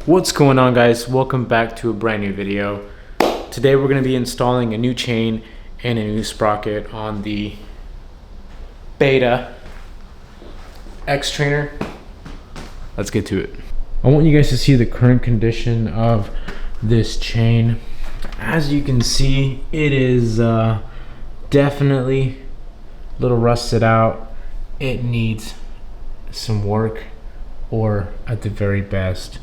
What's going on, guys? Welcome back to a brand new video. Today we're going to be installing a new chain and a new sprocket on the beta XTRAINER. Let's get to it. I want you guys to see the current condition of this chain. As you can see, it is definitely a little rusted out. It needs some work, or at the very best,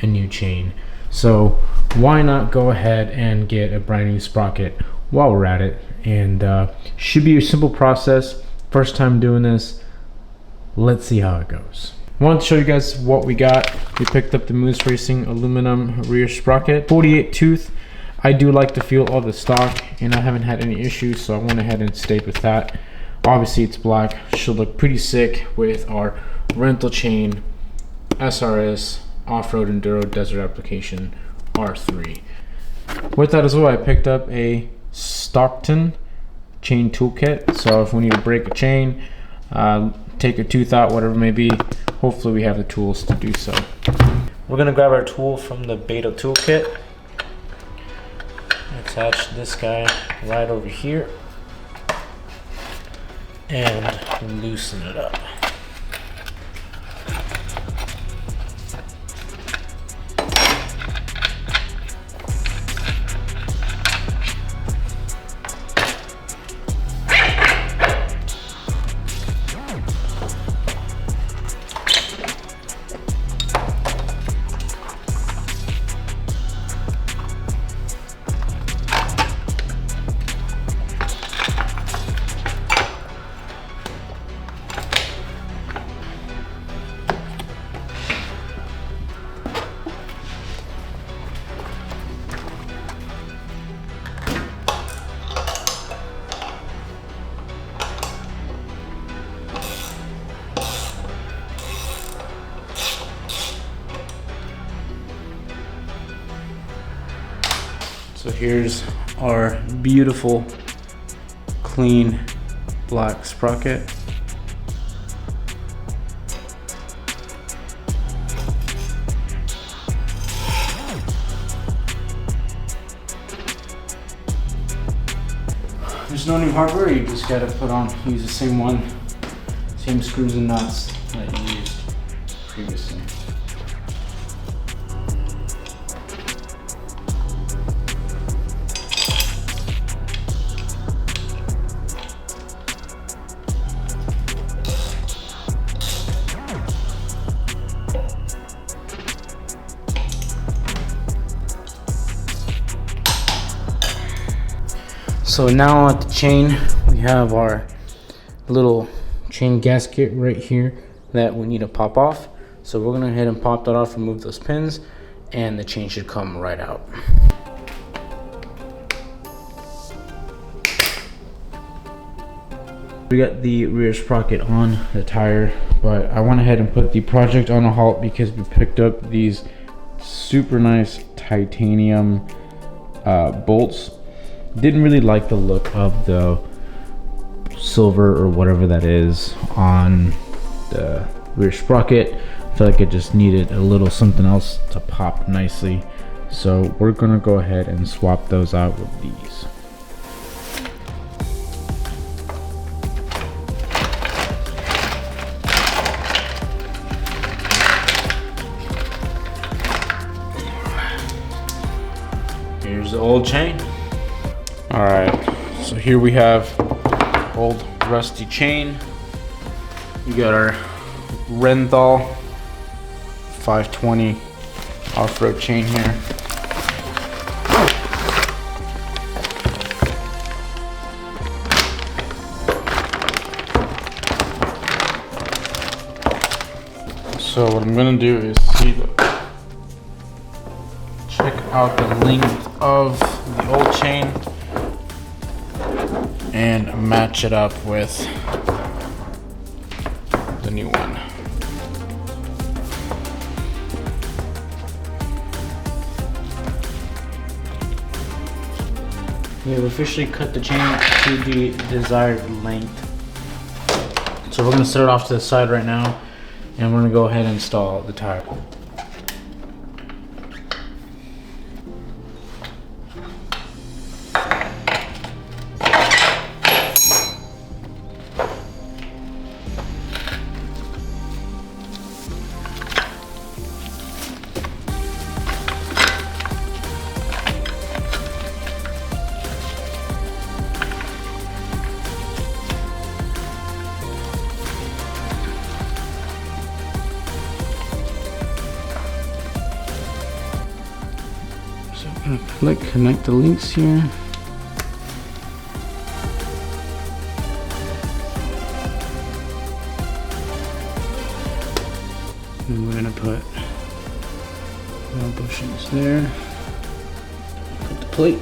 a new chain. So why not go ahead and get a brand new sprocket while we're at it? And should be a simple process. First time doing this. Let's see how it goes. I wanted to show you guys what we got. We picked up the Moose Racing aluminum rear sprocket, 48 tooth. I do like the feel of the stock, and I haven't had any issues, so I went ahead and stayed with that. Obviously it's black, should look pretty sick with our rental chain SRS off-road enduro desert application R3. With that as well, I picked up a Stockton chain toolkit. So if we need to break a chain, take a tooth out, whatever it may be, hopefully we have the tools to do so. We're gonna grab our tool from the beta toolkit, attach this guy right over here, and loosen it up. So here's our beautiful, clean black sprocket. There's no new hardware, you just gotta use the same one, same screws and nuts that you used previously. So now at the chain, we have our little chain gasket right here that we need to pop off. So we're gonna go ahead and pop that off, remove those pins, and the chain should come right out. We got the rear sprocket on the tire, but I went ahead and put the project on a halt because we picked up these super nice titanium bolts. Didn't really like the look of the silver or whatever that is on the rear sprocket. I feel like it just needed a little something else to pop nicely. So we're gonna go ahead and swap those out with these. Here's the old chain. All right, so here we have old rusty chain. We got our Renthal 520 off-road chain here. So what I'm gonna do is check out the length of the old chain and match it up with the new one. We have officially cut the chain to the desired length. So we're gonna set it off to the side right now, and we're gonna go ahead and install the tire. I'm gonna connect the links here. And we're gonna put more bushings there. Put the plate.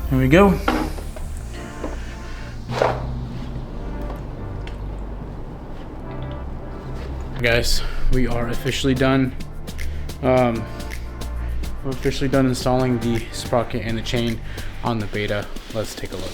Here we go. Guys, we are officially done. We're officially done installing the sprocket and the chain on the Beta. Let's take a look.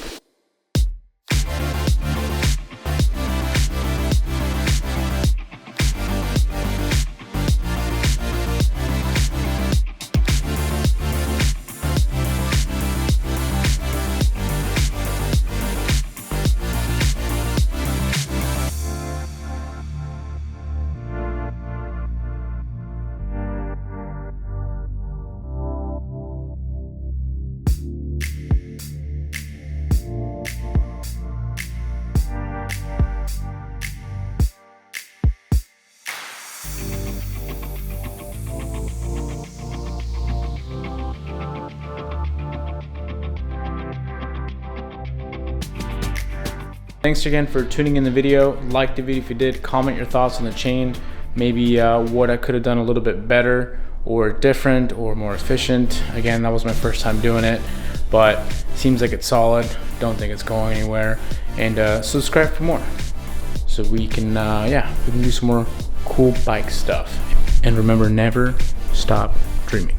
Thanks again for tuning in the video. Like the video if you did. Comment your thoughts on the chain. Maybe what I could have done a little bit better or different or more efficient. Again, that was my first time doing it, but seems like it's solid. Don't think it's going anywhere. And subscribe for more so we can we can do some more cool bike stuff. And remember, never stop dreaming.